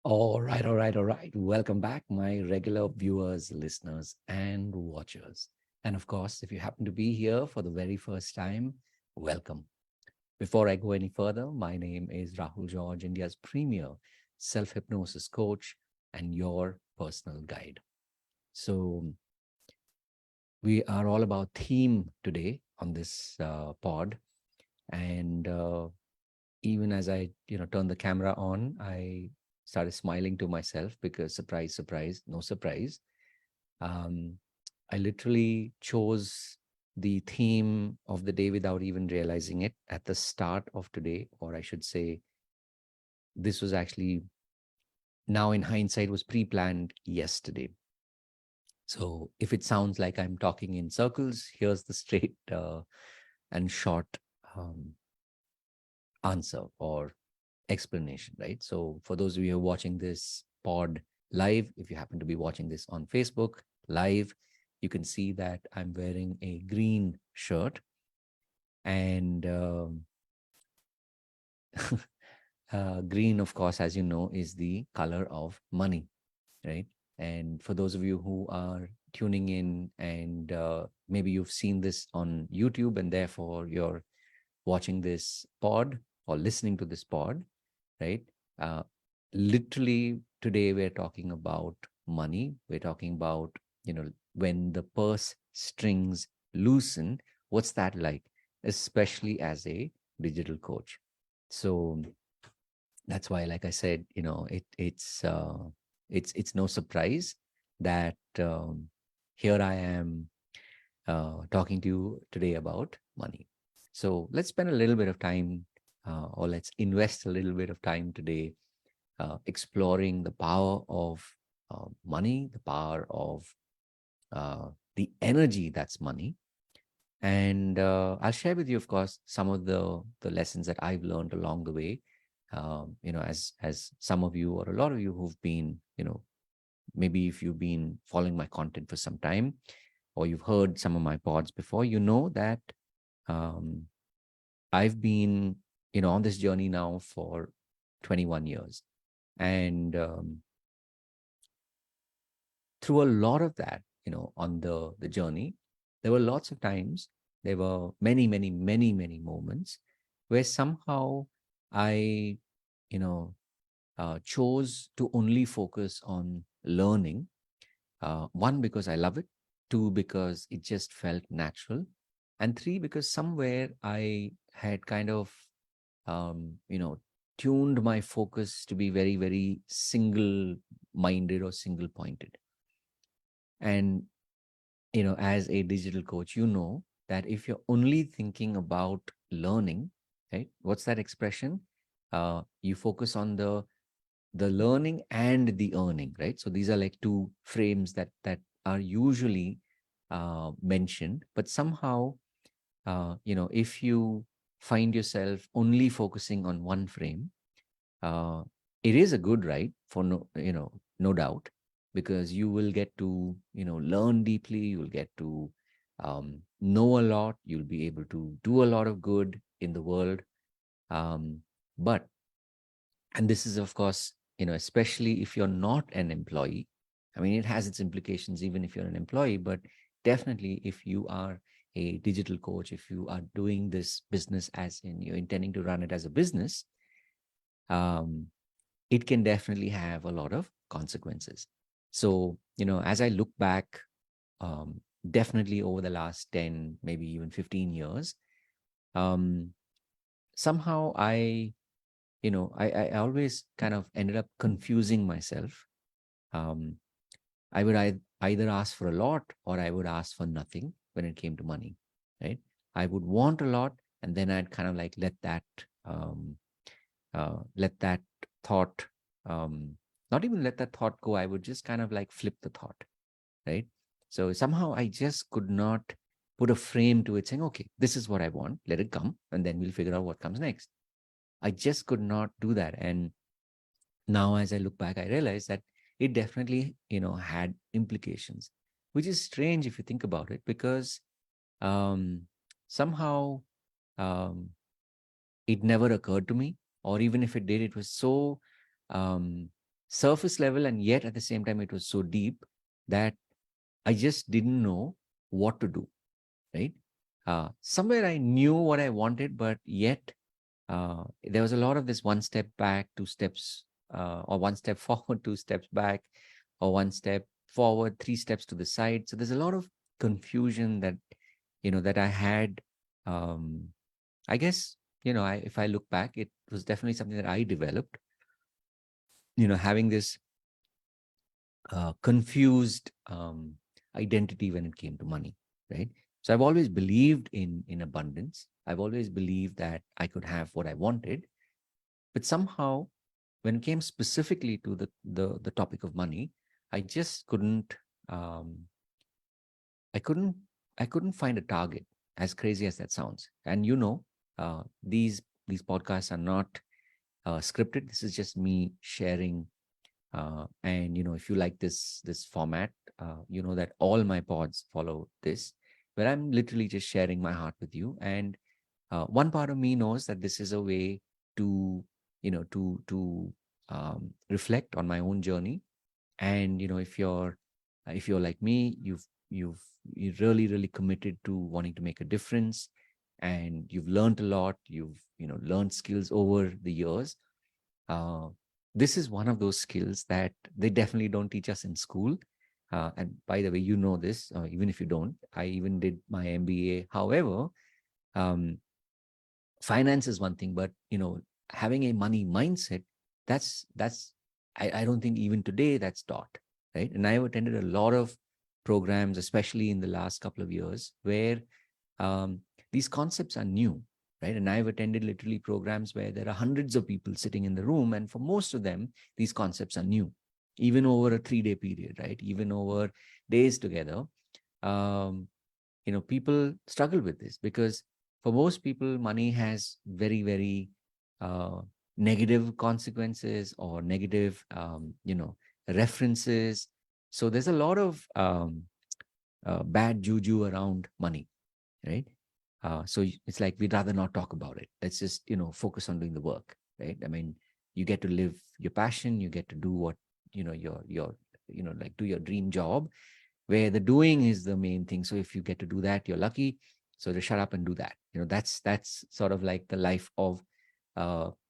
All right. Welcome back, my regular viewers, listeners, and watchers. And of course, if you happen to be here for the very first time, welcome. Before I go any further, my name is Rahul George, India's premier self hypnosis coach and your personal guide. So, we are all about theme today on this pod. And even as I, turned the camera on, I started smiling to myself because surprise, surprise, no surprise. Um, I literally chose the theme of the day without even realizing it at the start of today, or I should say, this was actually now in hindsight was pre-planned yesterday. So if it sounds like I'm talking in circles, here's the straight and short um, answer or explanation, right? So for those of you who are watching this pod live, if you happen to be watching this on Facebook live, you can see that I'm wearing a green shirt. And green, of course, as you know, is the color of money, right? And for those of you who are tuning in and maybe you've seen this on YouTube and therefore you're watching this pod or listening to this pod, right? Uh, Literally today we're talking about money. We're talking about, when the purse strings loosen, what's that like, especially as a digital coach. So that's why, like I said, it's no surprise that here I am talking to you today about money. So let's spend a little bit of time, or let's invest a little bit of time today exploring the power of money, the power of the energy that's money. And I'll share with you, of course, some of the lessons that I've learned along the way. As some of you or a lot of you who've been, maybe if you've been following my content for some time, or you've heard some of my pods before, you know that um, I've been, on this journey now for 21 years. And through a lot of that, on the journey, there were lots of times, there were many moments where somehow I, you know, chose to only focus on learning. One, because I love it. Two, because it just felt natural. And three, because somewhere I had kind of, um, you know, tuned my focus to be very, very single minded or single pointed. And, as a digital coach, that if you're only thinking about learning, right? What's that expression? You focus on the learning and the earning, right? So these are like two frames that are usually mentioned, but somehow, if you find yourself only focusing on one frame, uh, it is a good ride for no doubt, because you will get to learn deeply, you'll get to know a lot, you'll be able to do a lot of good in the world. But and this is, of course, especially if you're not an employee. I mean, it has its implications even if you're an employee, but definitely if you are a digital coach, if you are doing this business as in you're intending to run it as a business, um, it can definitely have a lot of consequences. So, as I look back, definitely over the last 10, maybe even 15 years, um, somehow I always kind of ended up confusing myself. Um, I would either ask for a lot or I would ask for nothing when it came to money, right? I would want a lot, and then I'd kind of like um, let that thought, um, not even let that thought go. I would just kind of like flip the thought, right? So somehow I just could not put a frame to it saying, okay, this is what I want, let it come, and then we'll figure out what comes next. I just could not do that. And now as I look back, I realize that it definitely, had implications, which is strange if you think about it, because um, somehow um, it never occurred to me, or even if it did, it was so um, surface level, and yet at the same time it was so deep that I just didn't know what to do, right? Somewhere I knew what I wanted, but yet there was a lot of this one step back, two steps, or one step forward, two steps back, or one step forward, three steps to the side. So there's a lot of confusion that, that I had. Um, I guess, if I look back, it was definitely something that I developed, having this confused identity when it came to money, right? So I've always believed in abundance. I've always believed that I could have what I wanted, but somehow, when it came specifically to the topic of money, I just couldn't. Um, I couldn't. I couldn't find a target. As crazy as that sounds, and these podcasts are not scripted. This is just me sharing. And if you like this format, you know that all my pods follow this, where I'm literally just sharing my heart with you. And one part of me knows that this is a way to reflect on my own journey. And if you're like me, you're really really committed to wanting to make a difference, and you've learned a lot. You've learned skills over the years. uh, this is one of those skills that they definitely don't teach us in school. And by the way, this, even if you don't, I even did my MBA. However, um, finance is one thing, but having a money mindset, that's I don't think even today that's taught, right? And I've attended a lot of programs, especially in the last couple of years, where um, these concepts are new, right? And I've attended literally programs where there are hundreds of people sitting in the room, and for most of them, these concepts are new, even over a 3-day period, right? Even over days together. um, people struggle with this because for most people, money has very, very uh, negative consequences or negative, references. So there's a lot of bad juju around money, right? So it's like we'd rather not talk about it. Let's just focus on doing the work, right? I mean, you get to live your passion, you get to do what your like do your dream job, where the doing is the main thing. So if you get to do that, you're lucky. So to shut up and do that. That's sort of like the life of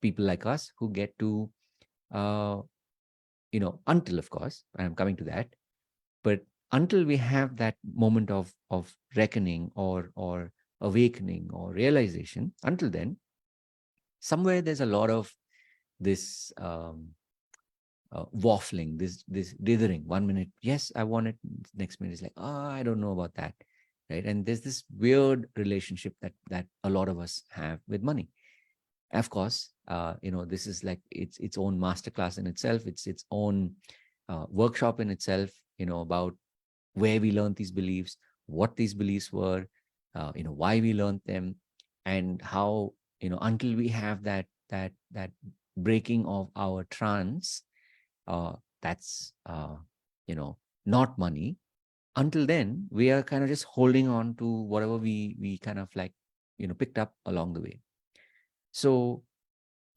people like us who get to uh, until, of course, and I'm coming to that, but until we have that moment of reckoning or awakening or realization, until then, somewhere there's a lot of this waffling, this dithering. 1 minute, yes, I want it. Next minute is like, I don't know about that, right? And there's this weird relationship that a lot of us have with money. Of course, this is like its own masterclass in itself. It's its own workshop in itself. About where we learned these beliefs, what these beliefs were, why we learned them, and how until we have that breaking of our trance, uh, that's not money. Until then, we are kind of just holding on to whatever we kind of like picked up along the way. So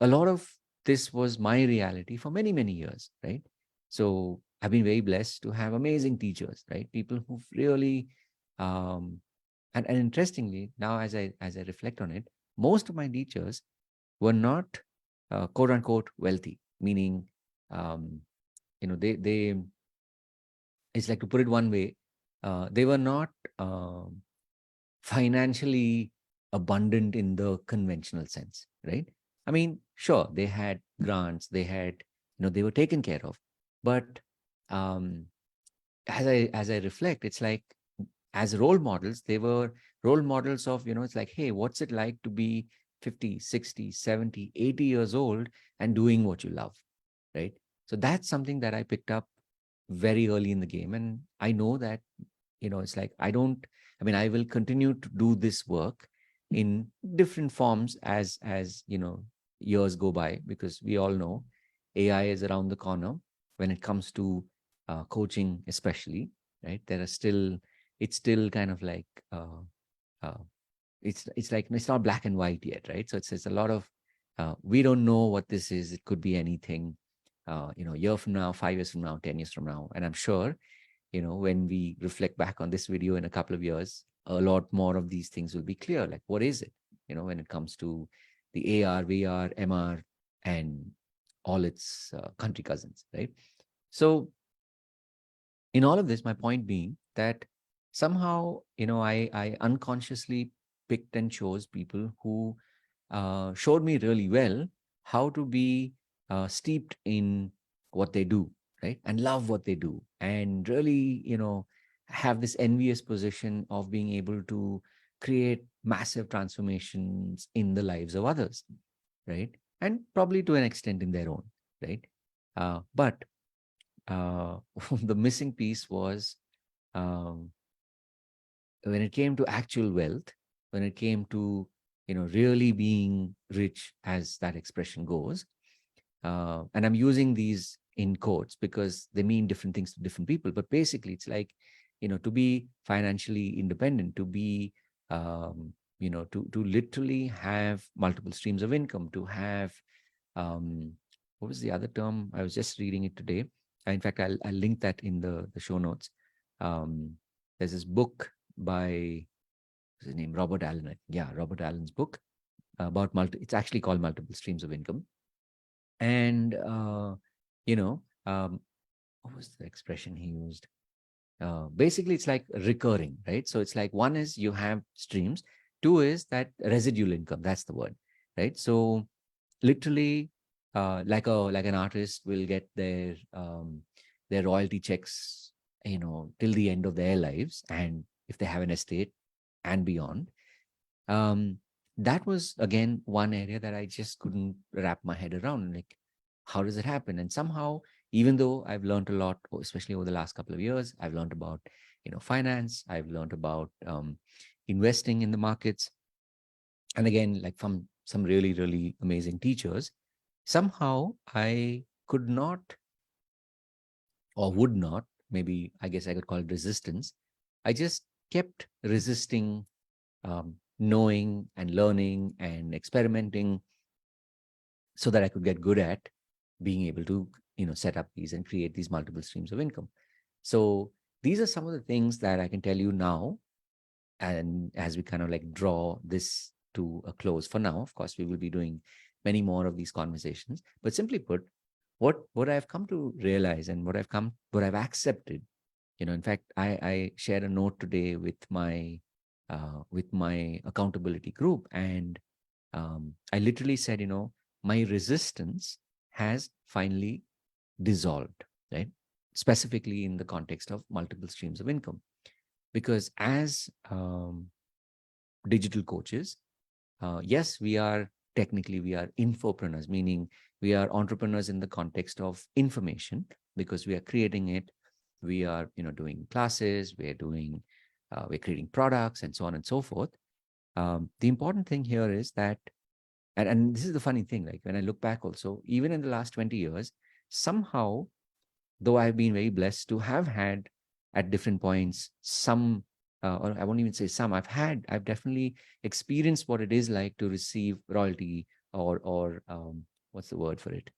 a lot of this was my reality for many many years, right? So I've been very blessed to have amazing teachers, right? People who've really and interestingly, now as I reflect on it, most of my teachers were not quote unquote wealthy, meaning um, they it's like, to put it one way, they were not financially abundant in the conventional sense, right? I mean, sure, they had grants, they had, they were taken care of, but um, as I reflect, it's like, as role models, they were role models of, it's like, hey, what's it like to be 50, 60, 70, 80 years old and doing what you love, right? So that's something that I picked up very early in the game. And I know that, it's like, I will continue to do this work in different forms as years go by, because we all know AI is around the corner when it comes to coaching, especially, right? It's still kind of like, uh, it's like, it's not black and white yet, right? So it's a lot of, we don't know what this is. It could be anything. year from now, 5 years from now, 10 years from now. And I'm sure, when we reflect back on this video in a couple of years, a lot more of these things will be clear. Like, what is it, when it comes to the AR, VR, MR, and all its country cousins, right? So, in all of this, my point being that somehow, I unconsciously picked and chose people who showed me really well how to be steeped in what they do, right? And love what they do. And really, have this envious position of being able to create massive transformations in the lives of others, right? And probably to an extent in their own, right? But the missing piece was, um, when it came to actual wealth, when it came to really being rich, as that expression goes, and I'm using these in quotes because they mean different things to different people. But basically, it's like, to be financially independent, to be, to literally have multiple streams of income, to have, what was the other term? I was just reading it today. In fact, I'll link that in the show notes. There's this book by, what's his name? Robert Allen. Yeah, Robert Allen's book about it's actually called Multiple Streams of Income. And, what was the expression he used? Basically, it's like recurring, right? So it's like, one is you have streams, two is that residual income. That's the word, right? So literally, like an artist will get their royalty checks, till the end of their lives, and if they have an estate and beyond. um, that was again one area that I just couldn't wrap my head around. Like, how does it happen? And somehow, even though I've learned a lot, especially over the last couple of years, I've learned about finance, I've learned about investing in the markets, and again, like from some really, really amazing teachers, somehow I could not, or would not, maybe I guess I could call it resistance. I just kept resisting, knowing and learning and experimenting, so that I could get good at being able to, set up these and create these multiple streams of income. So these are some of the things that I can tell you now. And as we kind of like draw this to a close for now, of course, we will be doing many more of these conversations. But simply put, what I've come to realize, and what I've accepted, in fact, I shared a note today with my accountability group, and I literally said, my resistance has finally dissolved, right? Specifically in the context of multiple streams of income, because as digital coaches, yes, we are infopreneurs, meaning we are entrepreneurs in the context of information, because we are creating it. We are, doing classes, we're creating products, and so on and so forth. The important thing here is that, and this is the funny thing, like when I look back also, even in the last 20 years, somehow, though I've been very blessed to have had at different points some, or I won't even say some, I've definitely experienced what it is like to receive royalty, or what's the word for it?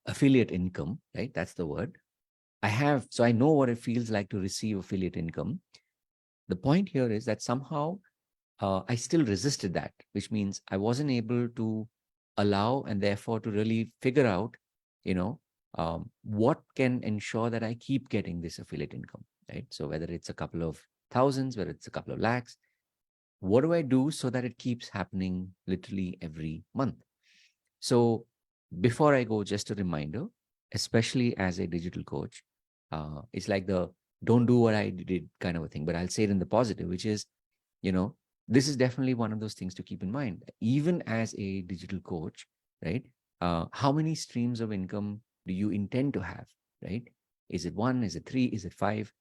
Affiliate income, right? That's the word. So I know what it feels like to receive affiliate income. The point here is that somehow I still resisted that, which means I wasn't able to allow, and therefore to really figure out, what can ensure that I keep getting this affiliate income, right? So whether it's a couple of thousands, whether it's a couple of lakhs, what do I do so that it keeps happening literally every month? So before I go, just a reminder, especially as a digital coach, it's like the don't do what I did kind of a thing, but I'll say it in the positive, which is, this is definitely one of those things to keep in mind. Even as a digital coach, right? How many streams of income do you intend to have, right? Is it one? Is it three? Is it five?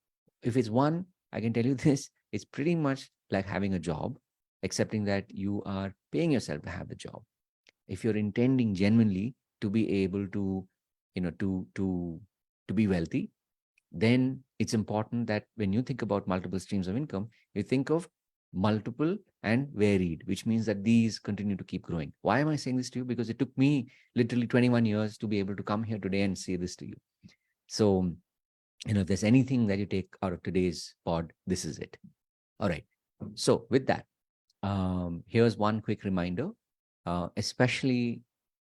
If it's one, I can tell you this, it's pretty much like having a job, excepting that you are paying yourself to have the job. If you're intending genuinely to be able to, to be wealthy, then it's important that when you think about multiple streams of income, you think of multiple and varied, which means that these continue to keep growing. Why am I saying this to you? Because it took me literally 21 years to be able to come here today and say this to you. So, if there's anything that you take out of today's pod, this is it. All right. So with that, here's one quick reminder, especially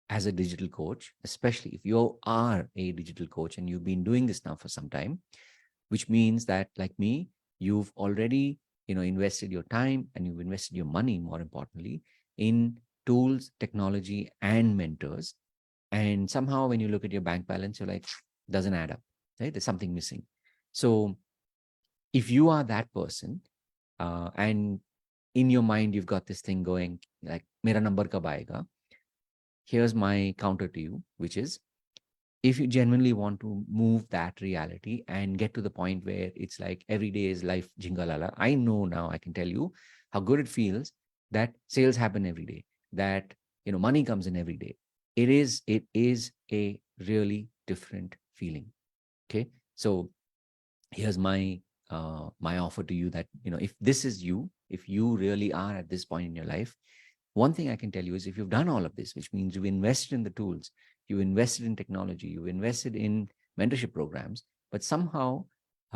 as a digital coach, especially if you are a digital coach and you've been doing this now for some time, which means that, like me, you've already, invested your time and you've invested your money, more importantly, in tools, technology, and mentors. And somehow when you look at your bank balance, you're like, doesn't add up, right? There's something missing. So if you are that person, and in your mind, you've got this thing going like, mera number kab aayega? Here's my counter to you, which is, if you genuinely want to move that reality and get to the point where it's like every day is life jingalala, I know now, I can tell you how good it feels that sales happen every day, that money comes in every day. It is a really different feeling. Okay, so here's my my offer to you, that if this is you, if you really are at this point in your life, one thing I can tell you is, if you've done all of this, which means you've invested in the tools, you invested in technology, you invested in mentorship programs, but somehow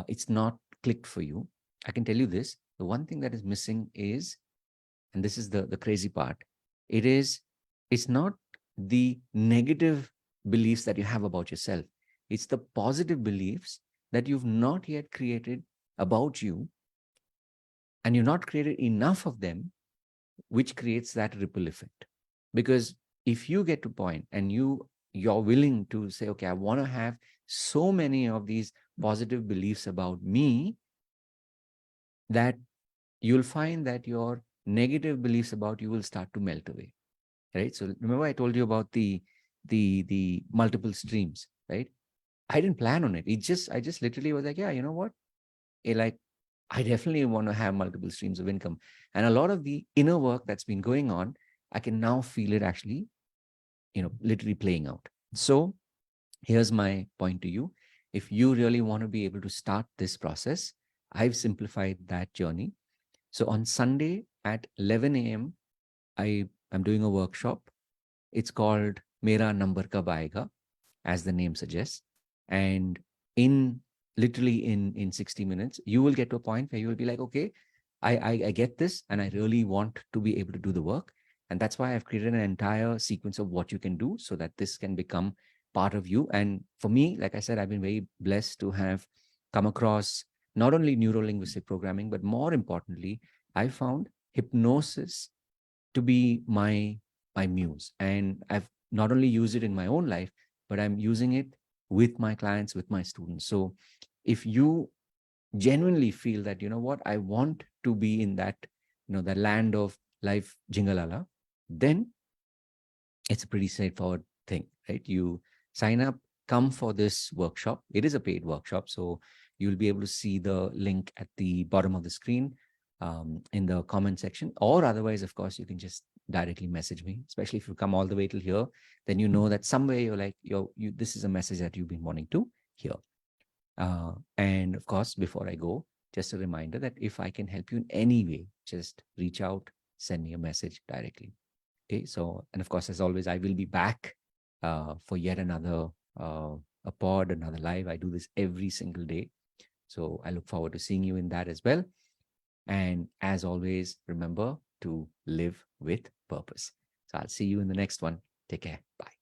it's not clicked for you, I can tell you this: the one thing that is missing is, and this is the crazy part, it's not the negative beliefs that you have about yourself, it's the positive beliefs that you've not yet created about you, and you've not created enough of them, which creates that ripple effect. Because if you get to point and you're willing to say, okay, I want to have so many of these positive beliefs about me, that you'll find that your negative beliefs about you will start to melt away, right? So remember I told you about the multiple streams, right? I didn't plan on it. I just literally was like, yeah, you know what? Like, I definitely want to have multiple streams of income. And a lot of the inner work that's been going on, I can now feel it actually, literally playing out. So here's my point to you. If you really want to be able to start this process, I've simplified that journey. So on Sunday at 11 a.m., I am doing a workshop. It's called Mera Number Kab Aayega, as the name suggests. And in literally in 60 minutes, you will get to a point where you will be like, okay, I get this, and I really want to be able to do the work. And that's why I've created an entire sequence of what you can do so that this can become part of you. And for me, like I said, I've been very blessed to have come across not only neuro-linguistic programming, but more importantly, I found hypnosis to be my muse. And I've not only used it in my own life, but I'm using it with my clients, with my students. So if you genuinely feel that, you know what, I want to be in that, the land of life jingalala, then it's a pretty straightforward thing, right? You sign up, come for this workshop. It is a paid workshop, so you'll be able to see the link at the bottom of the screen, in the comment section, or otherwise, of course, you can just directly message me. Especially if you come all the way till here, then you know that somewhere you're like, this is a message that you've been wanting to hear. And of course, before I go, just a reminder that if I can help you in any way, just reach out, send me a message directly. Okay, so, and of course, as always, I will be back for yet another a pod, another live. I do this every single day. So I look forward to seeing you in that as well. And as always, remember to live with purpose. So I'll see you in the next one. Take care. Bye.